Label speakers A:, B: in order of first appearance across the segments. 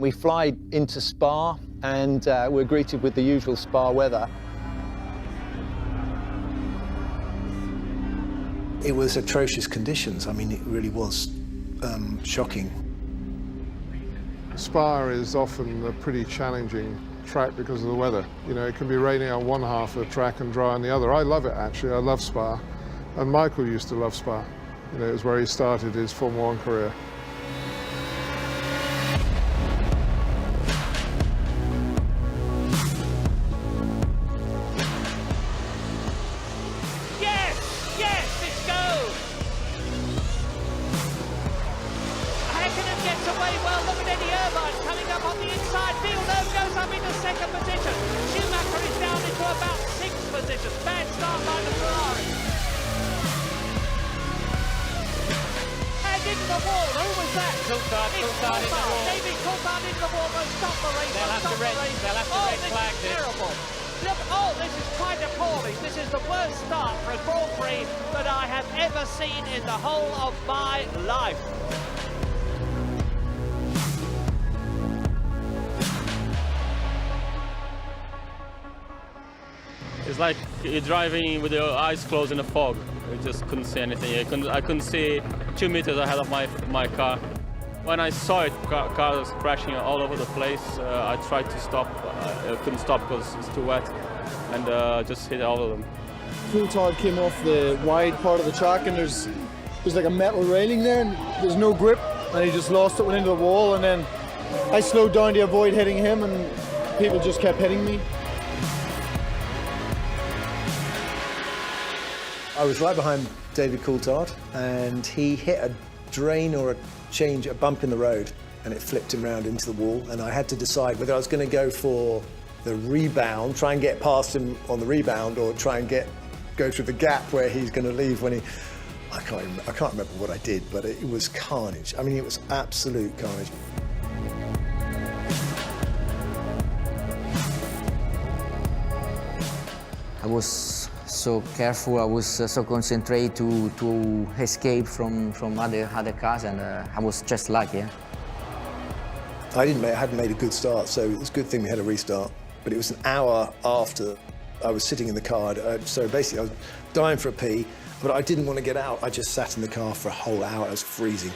A: We fly into Spa and we're greeted with the usual Spa weather.
B: It was atrocious conditions. I mean, it really was shocking.
C: Spa is often a pretty challenging track because of the weather. You know, it can be raining on one half of the track and dry on the other. I love it, actually. I love Spa. And Michael used to love Spa. You know, it was where he started his Formula One career.
D: Schumacher is down into about 6th position. Bad start by the Ferrari. And into the wall. Who was that?
E: Coulthard in the wall.
D: David Coulthard into the wall. They'll stop the race.
E: They'll have to red flag this.
D: Terrible. Look, oh, this is quite appalling. This is the worst start for a Grand Prix that I have ever seen in the whole of my life.
E: It's like you're driving with your eyes closed in a fog. You just couldn't see anything. I couldn't see 2 meters ahead of my car. When I saw it, cars crashing all over the place. I tried to stop. I couldn't stop because it's too wet, and just hit all of them.
F: Coulthard came off the wide part of the track, and there's like a metal railing there, and there's no grip, and he just lost it, went into the wall, and then I slowed down to avoid hitting him, and people just kept hitting me.
B: I was right behind David Coulthard, and he hit a drain or a bump in the road, and it flipped him round into the wall, and I had to decide whether I was going to go for the rebound, try and get past him on the rebound, or try and go through the gap where he's going to leave when he... I can't remember what I did, but it was carnage. I mean, it was absolute carnage.
G: I was so careful, I was so concentrated to escape from other cars, and I was just lucky. Yeah?
B: I hadn't made a good start, so it was a good thing we had a restart. But it was an hour after I was sitting in the car, so basically I was dying for a pee, but I didn't want to get out. I just sat in the car for a whole hour. I was freezing.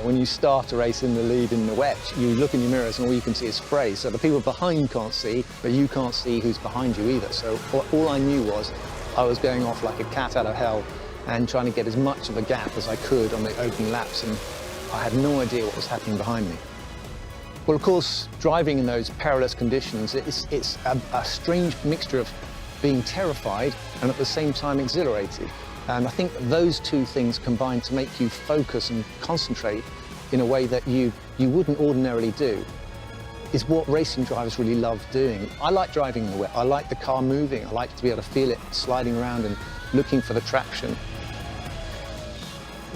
A: When you start a race in the lead in the wet, you look in your mirrors and all you can see is spray. So the people behind can't see, but you can't see who's behind you either. So all I knew was I was going off like a cat out of hell and trying to get as much of a gap as I could on the opening laps, and I had no idea what was happening behind me. Well, of course, driving in those perilous conditions, it's a strange mixture of being terrified and at the same time exhilarated. And I think those two things combine to make you focus and concentrate in a way that you wouldn't ordinarily do, is what racing drivers really love doing. I like driving in the wet. I like the car moving. I like to be able to feel it sliding around and looking for the traction.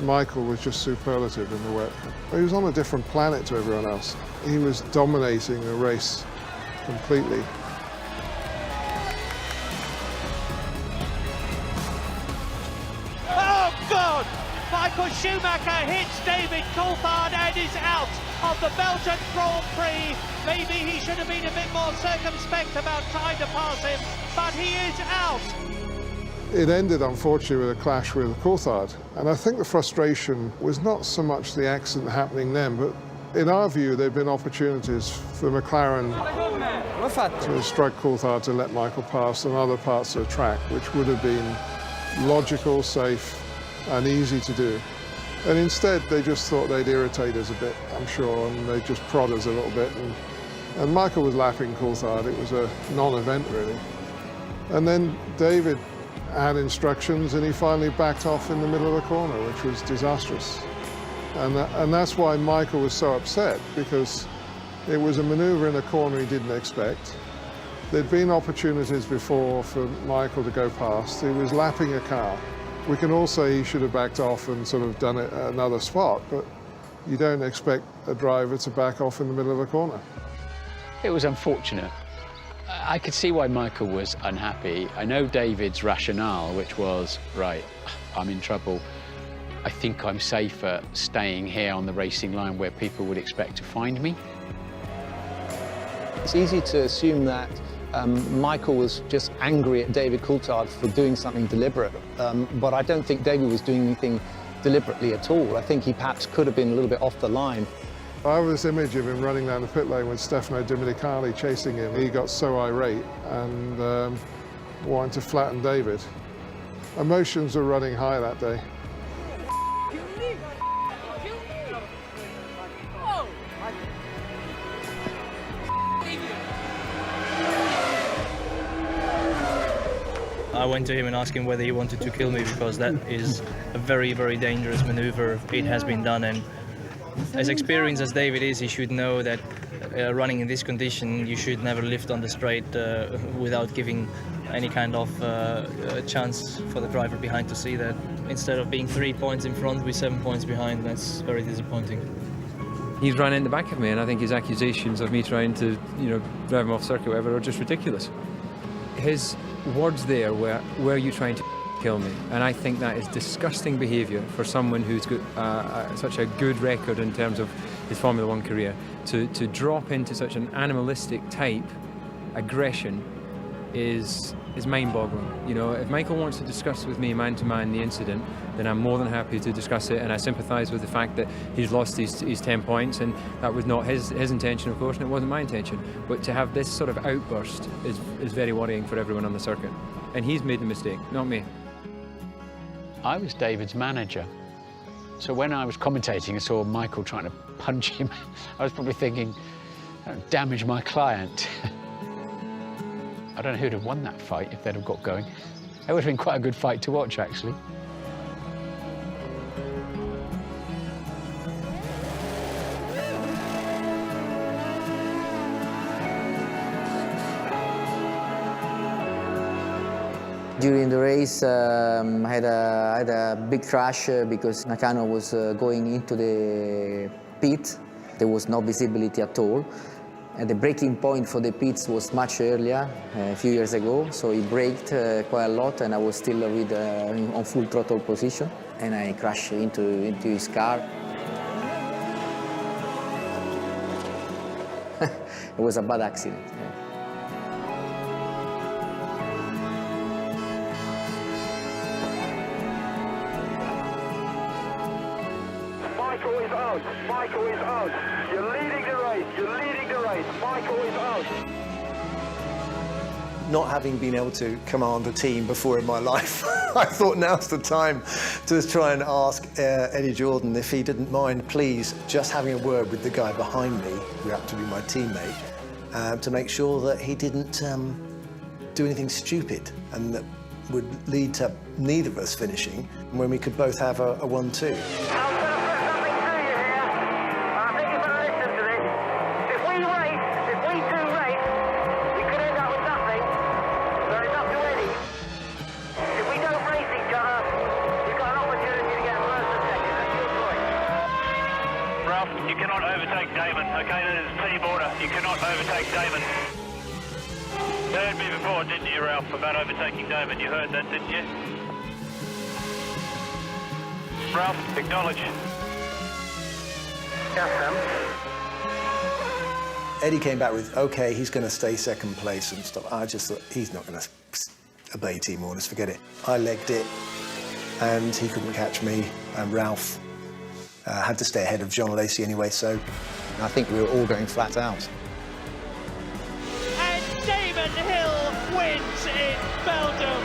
C: Michael was just superlative in the wet. He was on a different planet to everyone else. He was dominating the race completely.
D: Oh, God! Michael Schumacher hits David Coulthard and is out of the Belgian Grand Prix. Maybe he should have been a bit more circumspect about trying to pass him, but he is out.
C: It ended, unfortunately, with a clash with Coulthard. And I think the frustration was not so much the accident happening then, but in our view, there had been opportunities for McLaren to strike Coulthard to let Michael pass on other parts of the track, which would have been logical, safe, and easy to do. And instead, they just thought they'd irritate us a bit, I'm sure, and they'd just prod us a little bit. And Michael was lapping Coulthard. It was a non-event, really. And then David had instructions, and he finally backed off in the middle of the corner, which was disastrous. And that's why Michael was so upset, because it was a manoeuvre in a corner he didn't expect. There'd been opportunities before for Michael to go past. He was lapping a car. We can all say he should have backed off and sort of done it at another spot, but you don't expect a driver to back off in the middle of a corner.
H: It was unfortunate. I could see why Michael was unhappy. I know David's rationale, which was, right, I'm in trouble. I think I'm safer staying here on the racing line where people would expect to find me.
A: It's easy to assume that Michael was just angry at David Coulthard for doing something deliberate, but I don't think David was doing anything deliberately at all. I think he perhaps could have been a little bit off the line.
C: I have this image of him running down the pit lane with Stefano Domenicali chasing him. He got so irate and wanted to flatten David. Emotions were running high that day.
I: I went to him and asked him whether he wanted to kill me, because that is a very, very dangerous maneuver. It has been done, and as experienced as David is, he should know that running in this condition, you should never lift on the straight without giving any kind of chance for the driver behind to see that. Instead of being 3 points in front, we're 7 points behind. That's very disappointing.
J: He's run in the back of me, and I think his accusations of me trying to, drive him off circuit, or whatever, are just ridiculous. His words there were you trying to kill me? And I think that is disgusting behaviour for someone who's got such a good record in terms of his Formula One career. To drop into such an animalistic type aggression is mind-boggling. If Michael wants to discuss with me man-to-man the incident, then I'm more than happy to discuss it, and I sympathise with the fact that he's lost his 10 points, and that was not his intention, of course, and it wasn't my intention. But to have this sort of outburst is very worrying for everyone on the circuit. And he's made the mistake, not me.
H: I was David's manager. So when I was commentating and saw Michael trying to punch him, I was probably thinking, don't damage my client. I don't know who'd have won that fight if they'd have got going. It would have been quite a good fight to watch, actually.
G: During the race, I had a big crash because Nakano was going into the pit. There was no visibility at all. And the braking point for the pits was much earlier, a few years ago, so he braked quite a lot, and I was still on full throttle position, and I crashed into his car. It was a bad accident. Yeah.
K: Michael is out. Michael is out. You're leading the race. You're leading the race. Michael is out.
B: Not having been able to command a team before in my life, I thought now's the time to try and ask Eddie Jordan if he didn't mind, please, just having a word with the guy behind me, who happened to be my teammate, to make sure that he didn't do anything stupid and that would lead to neither of us finishing when we could both have a 1-2.
K: You cannot overtake Damon, okay? That is team order. You cannot overtake Damon. You heard me before, didn't you, Ralph, about overtaking Damon? You heard that, didn't you? Ralph, acknowledge. Yes, Sam.
B: Eddie came back with, okay, he's going to stay second place and stuff. I just thought, he's not going to obey team orders, forget it. I legged it, and he couldn't catch me, and Ralph had to stay ahead of John Lacey anyway, so
A: I think we were all going flat out.
D: And Damon Hill wins in Belgium.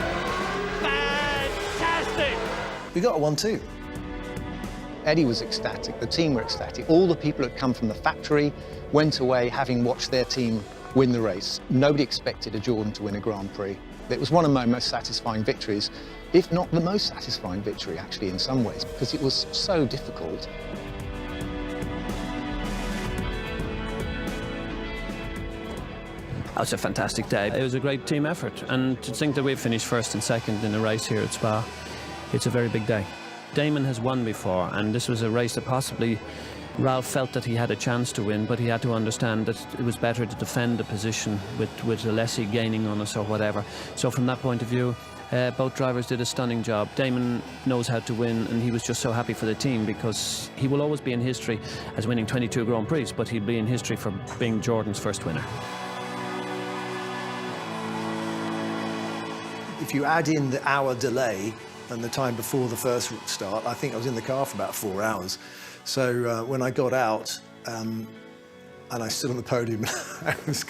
D: Fantastic!
B: we got a 1-2.
A: Eddie was ecstatic, the team were ecstatic. All the people who had come from the factory went away having watched their team win the race. Nobody expected a Jordan to win a Grand Prix. It was one of my most satisfying victories, if not the most satisfying victory, actually, in some ways, because it was so difficult.
L: That was a fantastic day. It was a great team effort, and to think that we finished first and second in the race here at Spa, it's a very big day. Damon has won before, and this was a race that possibly Ralph felt that he had a chance to win, but he had to understand that it was better to defend the position with Alessi gaining on us or whatever. So from that point of view, both drivers did a stunning job. Damon knows how to win, and he was just so happy for the team because he will always be in history as winning 22 Grand Prix, but he'll be in history for being Jordan's first winner.
B: If you add in the hour delay and the time before the first start, I think I was in the car for about 4 hours. So when I got out and I stood on the podium, I was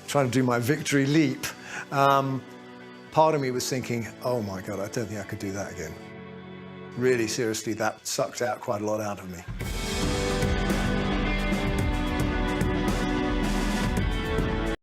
B: trying to do my victory leap. Part of me was thinking, oh my God, I don't think I could do that again. Really, seriously, that sucked out quite a lot out of me.